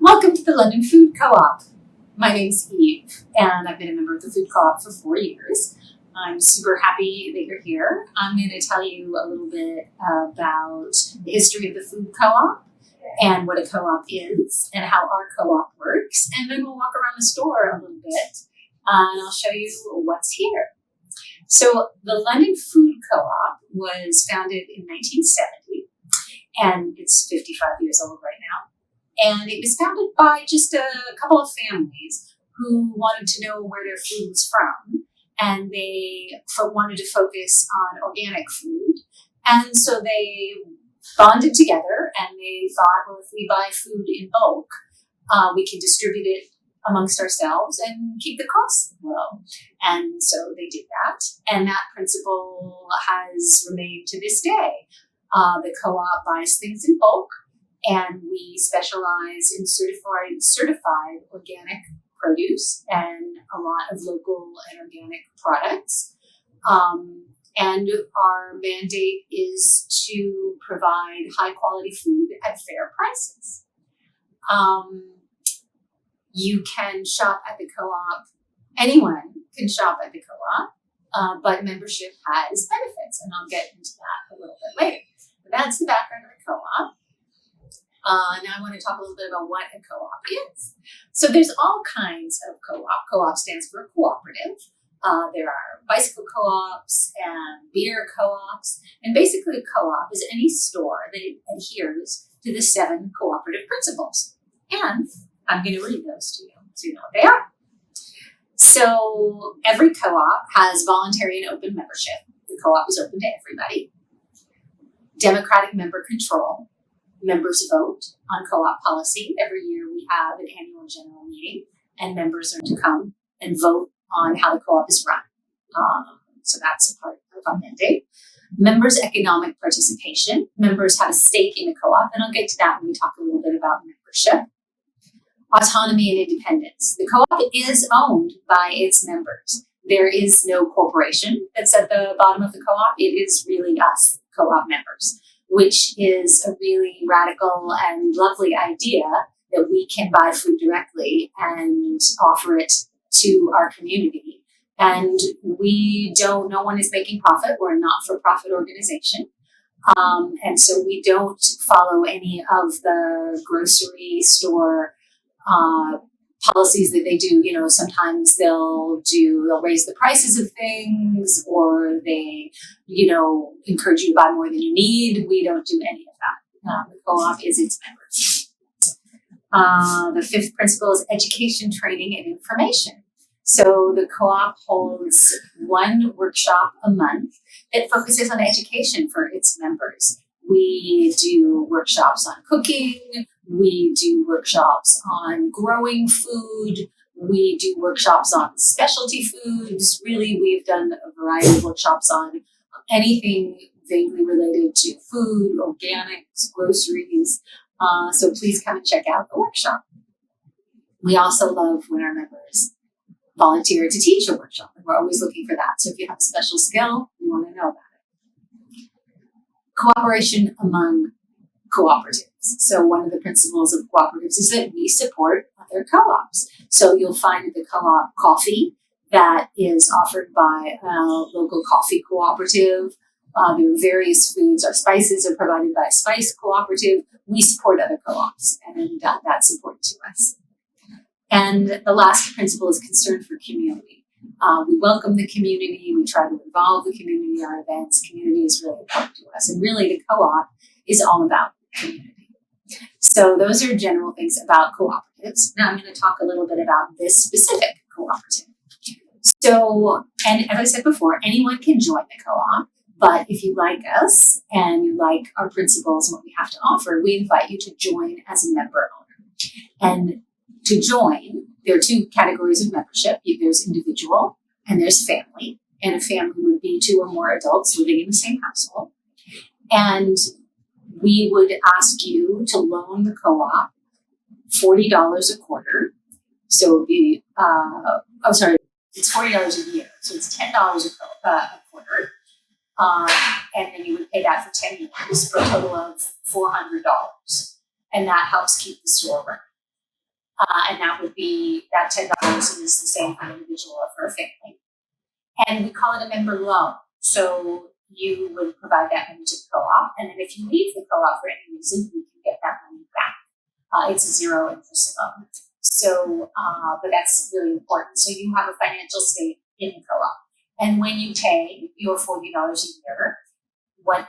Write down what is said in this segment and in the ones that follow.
Welcome to the London Food Co-op. My name's Eve, and I've been a member of the Food Co-op for 4 years. I'm super happy that you're here. I'm going to tell you a little bit about the history of the Food Co-op and what a co-op is and how our co-op works. And then we'll walk around the store a little bit and I'll show you what's here. So the London Food Co-op was founded in 1970, and it's 55 years old right now. And it was founded by just a couple of families who wanted to know where their food was from. And they wanted to focus on organic food. And so they bonded together and they thought, well, if we buy food in bulk, we can distribute it amongst ourselves and keep the costs low. And so they did that. And that principle has remained to this day. The co-op buys things in bulk. And we specialize in certified organic produce and a lot of local and organic products. And our mandate is to provide high quality food at fair prices. You can shop at the co-op. Anyone can shop at the co-op, but membership has benefits, and I'll get into that a little bit later. But that's the background of the co-op. Now I want to talk a little bit about what a co-op is. So there's all kinds of co-op. Co-op stands for cooperative. There are bicycle co-ops and beer co-ops. And basically a co-op is any store that adheres to the 7 cooperative principles. And I'm going to read those to you so you know what they are. So every co-op has voluntary and open membership. The co-op is open to everybody. Democratic member control. Members vote on co-op policy. Every year we have an annual general meeting, and members are to come and vote on how the co-op is run. So that's a part of our mandate. Members' economic participation. Members have a stake in the co-op, and I'll get to that when we talk a little bit about membership. Autonomy and independence. The co-op is owned by its members. There is no corporation that's at the bottom of the co-op. It is really us, co-op members, which is a really radical and lovely idea that we can buy food directly and offer it to our community. And no one is making profit. We're a not-for-profit organization. And so we don't follow any of the grocery store policies that they do. You know, sometimes they'll raise the prices of things, or they, encourage you to buy more than you need. We don't do any of that. The co-op is its members. The 5th principle is education, training, and information. So the co-op holds 1 workshop a month that focuses on education for its members. We do workshops on cooking. We do workshops on growing food. We do workshops on specialty foods. Really, we've done a variety of workshops on anything vaguely related to food, organics, groceries. So please come and check out the workshop. We also love when our members volunteer to teach a workshop, and we're always looking for that. So if you have a special skill, we want to know about it. Cooperation among cooperatives. So one of the principles of cooperatives is that we support other co-ops. So you'll find the co-op coffee that is offered by a local coffee cooperative. There are various foods. Our spices are provided by a spice cooperative. We support other co-ops, and that's important to us. And the last principle is concern for community. We welcome the community. We try to involve the community in our events. Community is really important to us. And really, the co-op is all about community. So those are general things about cooperatives. Now I'm going to talk a little bit about this specific cooperative. So, and as I said before, anyone can join the co-op. But if you like us and you like our principles and what we have to offer, we invite you to join as a member owner. And to join, there are 2 categories of membership. There's individual and there's family. And a family would be 2 or more adults living in the same household. And we would ask you to loan the co-op $40 a quarter. So it would be, it's $40 a year. So it's $10 a quarter. And then you would pay that for 10 years for a total of $400. And that helps keep the store running. And that would be that $10 is the same for an individual or for a family. And we call it a member loan. So you would provide that money to the co-op, and then if you leave the co-op for any reason, you can get that money back. It's a zero interest loan. So, but that's really important. So you have a financial stake in the co-op. And when you pay your $40 a year,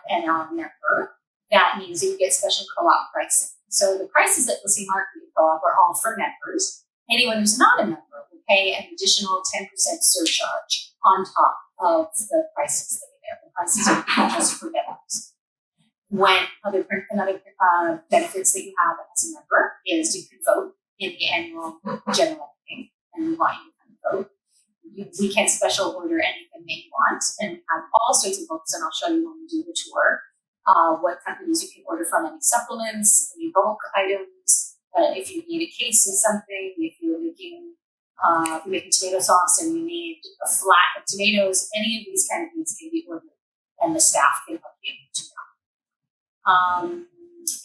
and are a member, that means that you get special co-op pricing. So the prices that you'll see marketed in co-op are all for members. Anyone who's not a member will pay an additional 10% surcharge on top of the prices that are there. The prices are just for members. Another benefits that you have as a member is you can vote in the annual general meeting, and we want you to come and vote. We can special order anything that you want, and we have all sorts of books, and I'll show you when we do the tour, what companies you can order from, any supplements, any bulk items, if you need a case of something, if you're making tomato sauce and you need a flat of tomatoes, any of these kind of things can be ordered, and the staff can help you to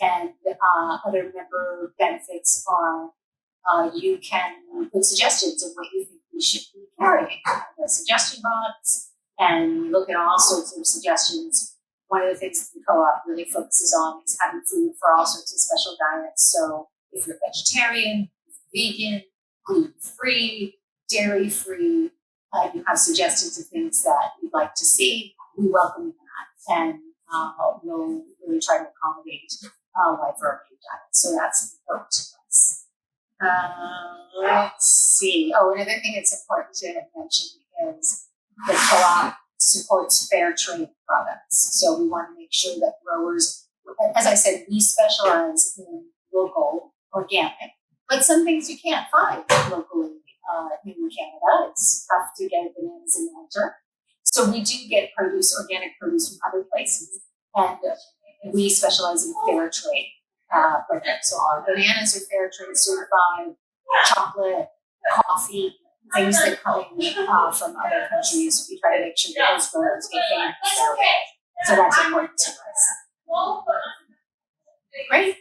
and other member benefits are you can put suggestions of what you think we should be carrying. A suggestion box, and we look at all sorts of suggestions. One of the things that the co-op really focuses on is having food for all sorts of special diets. So if you're vegetarian, vegan, gluten-free, dairy-free, you have suggestions of things that you'd like to see, we welcome that. And we'll really try to accommodate a wide variety of diets. So that's important to us. Let's see. Oh, another thing that's important to mention is the co-op supports fair trade products. So we want to make sure that growers, as I said, we specialize in local organic, but some things you can't find locally in Canada. It's tough to get bananas in winter. So we do get organic produce from other places, and we specialize in fair trade programs. So our bananas are fair trade certified, chocolate, coffee, things that come in from other countries. We try to make sure that those growers get paid in a fair way. So that's important to us. Great.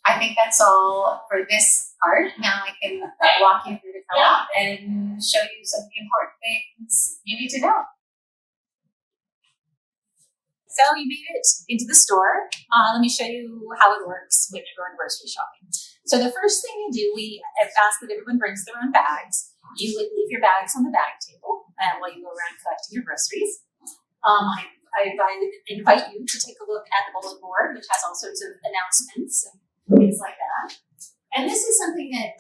I think that's all for this part. Now I can walk you through the co-op and show you some of the important things you need to know. So you made it into the store. Let me show you how it works when you're going grocery shopping. So the first thing you do, we have asked that everyone brings their own bags. You would leave your bags on the bag table while you go around collecting your groceries. I invite you to take a look at the bulletin board, which has all sorts of announcements and things like that. And this is something that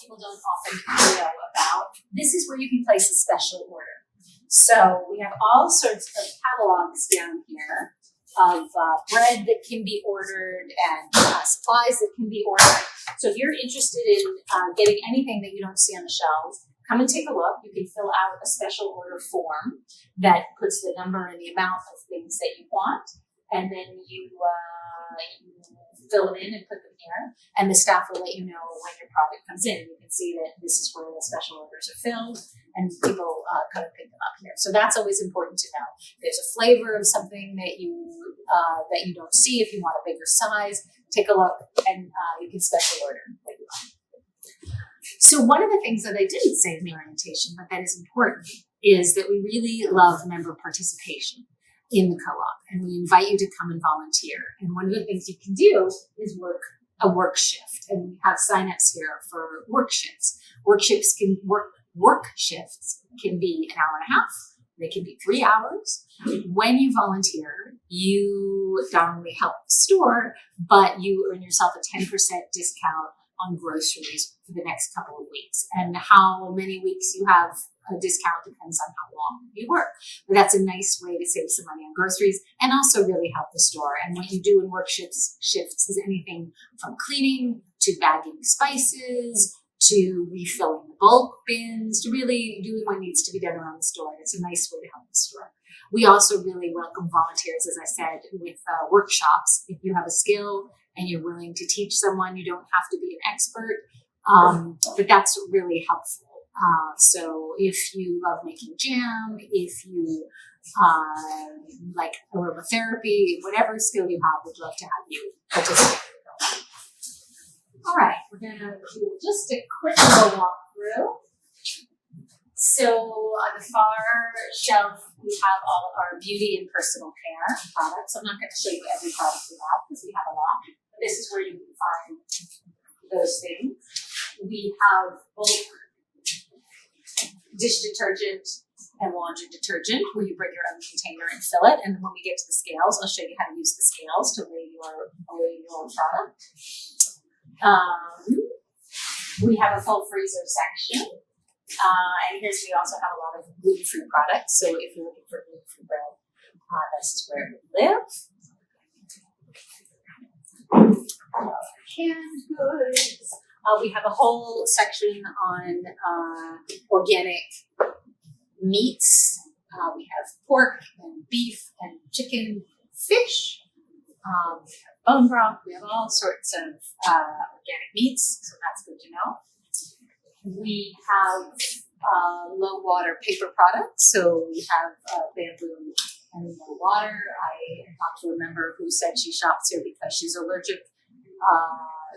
people don't often know about. This is where you can place a special order. So we have all sorts of catalogs down here of bread that can be ordered and supplies that can be ordered. So if you're interested in getting anything that you don't see on the shelves, come and take a look. You can fill out a special order form that puts the number and the amount of things that you want, and then you fill them in and put them here, and the staff will let you know when your product comes in. You can see that this is where the special orders are filled, and people come and pick them up here. So that's always important to know. If there's a flavor of something that you don't see, if you want a bigger size, take a look, and you can special order what you want. So one of the things that I didn't say in the orientation, but that is important, is that we really love member participation in the co-op, and we invite you to come and volunteer. And one of the things you can do is work a work shift, and we have signups here for work shifts. Work shifts can be an hour and a half. They can be 3 hours. When you volunteer, you not only help the store, but you earn yourself a 10% discount on groceries for the next couple of weeks. And how many weeks you have a discount depends on how long you work. But that's a nice way to save some money on groceries and also really help the store. And what you do in work shifts is anything from cleaning to bagging spices to refilling the bulk bins to really doing what needs to be done around the store. It's a nice way to help the store. We also really welcome volunteers, as I said, with workshops. If you have a skill and you're willing to teach someone, you don't have to be an expert, but that's really helpful. So if you love making jam, if you like aromatherapy, whatever skill you have, we'd love to have you participate. All right, we're gonna do just a quick little walkthrough. So on the far shelf, we have all our beauty and personal care products. I'm not going to show you every product we have because we have a lot. But this is where you can find those things. We have bulk dish detergent and laundry detergent where you bring your own container and fill it. And when we get to the scales, I'll show you how to use the scales to weigh your product. We have a full freezer section. And we also have a lot of gluten-free products. So if you're looking for gluten-free bread, this is where we live. Canned goods. We have a whole section on organic meats. We have pork and beef and chicken, fish. We have bone broth. We have all sorts of organic meats, so that's good to know. We have low water paper products, so we have bamboo and low water. I talked to a member who said she shops here because she's allergic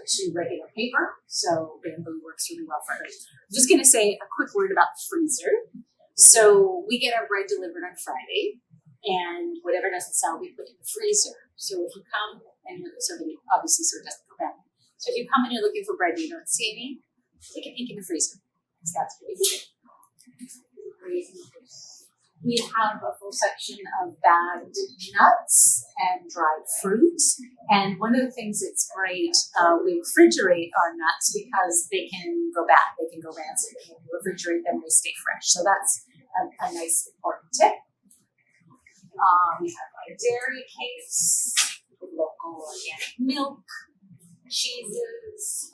to regular paper, so bamboo works really well for her. I'm just going to say a quick word about the freezer. So we get our bread delivered on Friday, and whatever doesn't sell, we put in the freezer. So if you come, and so it doesn't go bad. So if you come and you're looking for bread and you don't see any, take a peek in the freezer, because that's pretty good. We have a full section of bagged nuts and dried fruits. And one of the things that's great, we refrigerate our nuts because they can go bad, they can go rancid. When we refrigerate them, they stay fresh. So that's a nice important tip. We have our dairy case with local organic milk, cheeses,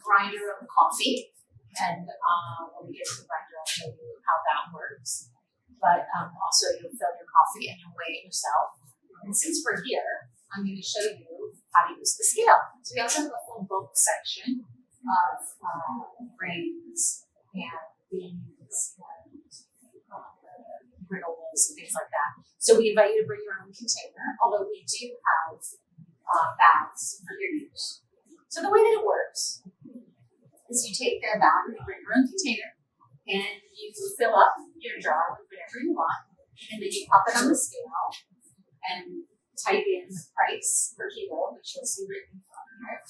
grinder of coffee, and when we get to the grinder, I'll show you how that works. But also, you'll fill your coffee and you'll weigh it yourself. And since we're here, I'm going to show you how to use the scale. So we also have a full bulk section of grains and beans and granolas and things like that. So we invite you to bring your own container, although we do have bags for your use. So the way that it works is you take a bag, you bring your own container, and you fill up your jar with whatever you want, and then you pop it on the scale and type in the price per kilo, which you'll see written on here,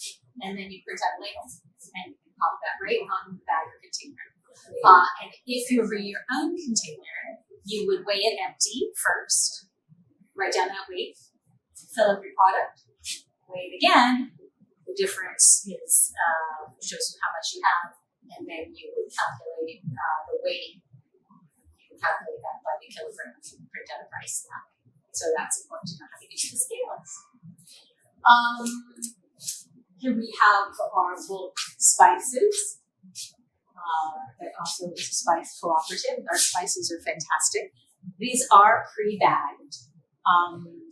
and then you print out a label, and you pop that right on the bag or container. And if you bring your own container, you would weigh it empty first, write down that weight, fill up your product, weigh it again. The difference is shows you how much you have, and then you would calculate the weight. You would calculate that by the kilograms and print out a price now. So that's important to know how to use the scales. Here we have our bulk spices. That also is a spice cooperative. Our spices are fantastic. These are pre-bagged,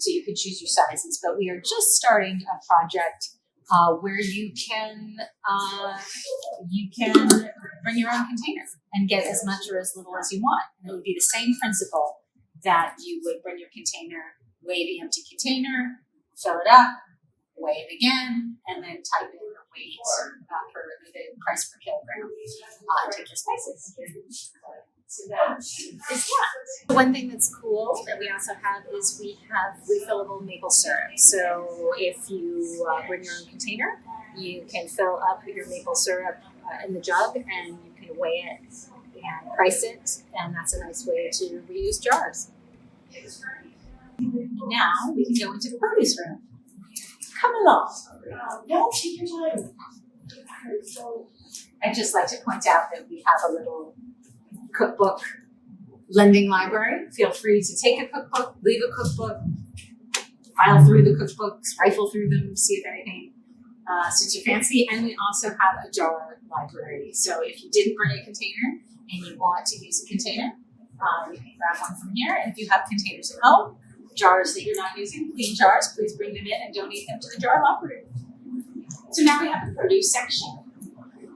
so you could choose your sizes. But we are just starting a project where you can bring your own container and get as much or as little as you want. And it would be the same principle that you would bring your container, weigh the empty container, fill it up, weigh it again, and then type in the weight for the price per kilogram. Take your spices. So that is that. One thing that's cool that we also have is we have refillable maple syrup. So if you bring your own container, you can fill up your maple syrup in the jug, and you can weigh it and price it, and that's a nice way to reuse jars. Now we can go into the produce room. Come along. No, take your time. I'd just like to point out that we have a little cookbook lending library. Feel free to take a cookbook, leave a cookbook, file through the cookbooks, rifle through them, see if anything suits your fancy. And we also have a jar library. So if you didn't bring a container and you want to use a container, you can grab one from here. And if you have containers at home, jars that you're not using, clean jars, please bring them in and donate them to the jar library. So now we have the produce section,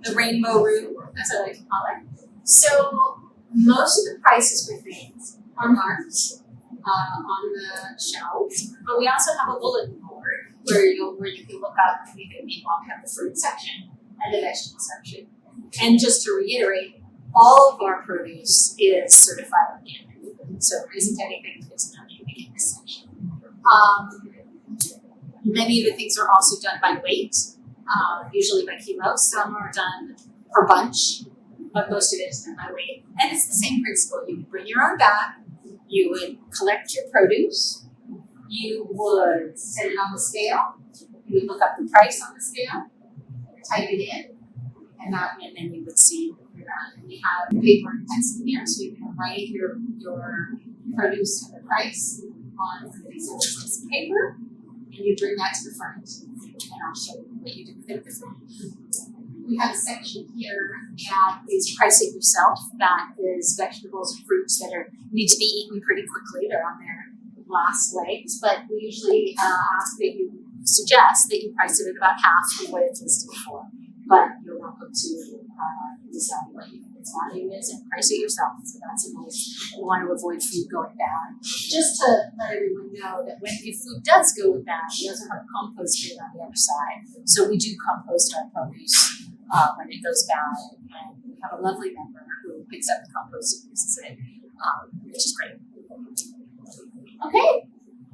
the rainbow room, as I like to call it. So most of the prices for things are marked on the shelves, but we also have a bulletin board where you can look up, we have the fruit section and the vegetable section. And just to reiterate, all of our produce is certified organic. So there isn't anything that's not unique in this section. Many of the things are also done by weight, usually by kilo. Some are done per bunch, but most of it is done by weight. And it's the same principle. You would bring your own bag, you would collect your produce, you would set it on the scale, you would look up the price on the scale, type it in, and then you would see we have paper and pencil here, so you can write your produce and the price on a piece of paper, and you bring that to the front, and I'll show you what you do with it at the front. We have a section here that is price it yourself. That is vegetables and fruits that need to be eaten pretty quickly. They're on their last legs, but we usually suggest that you price it at about half of what it's listed for. But you're welcome to decide what you think its value is and price it yourself. So that's a nice. We want to avoid food going bad. Just to let everyone know that if food does go bad, we also have a compost bin on the other side. So we do compost our produce when it goes bad, and we have a lovely member who picks up the compost and uses it, which is great. Okay,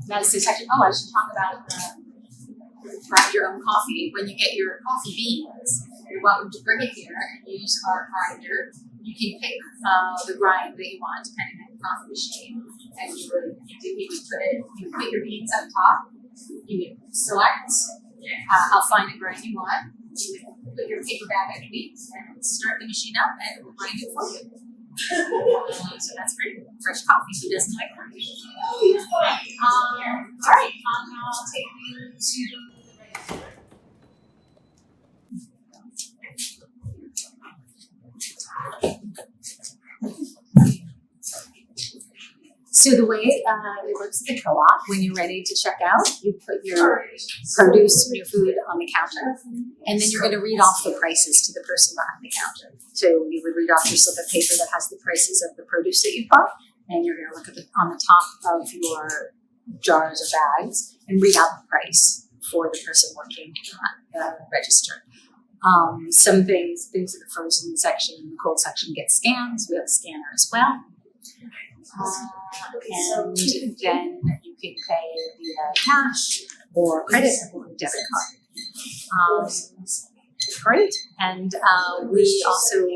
that's the section. Oh, I should talk about grind your own coffee. When you get your coffee beans, you're welcome to bring it here and use our grinder. You can pick the grind that you want depending on the coffee machine, and you would put your beans on top. You would select how fine a grind you want. You would put your paper bag underneath and start the machine up, and it will grind it for you. So that's great. Fresh coffee. Who doesn't like that? All right. I'll take you to the register. So the way it works at the co-op, when you're ready to check out, you put your produce, your food on the counter, and then you're going to read off the prices to the person behind the counter. So you would read off your slip of paper that has the prices of the produce that you've bought, and you're going to look on the top of your jars or bags and read out the price for the person working at the register. Some things in the frozen section, the cold section get scanned. So we have a scanner as well. And then you can pay via cash or credit or debit card. Great. And we also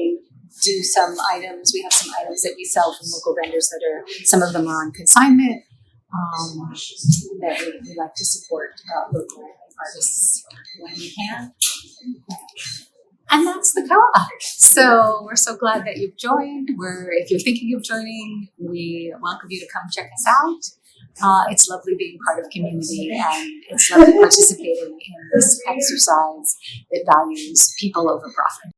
do some items. We have some items that we sell from local vendors that some of them are on consignment, that we like to support local artists when we can. And that's the co-op. So we're so glad that you've joined. If you're thinking of joining, we welcome you to come check us out. It's lovely being part of community, and it's lovely participating in this exercise that values people over profit.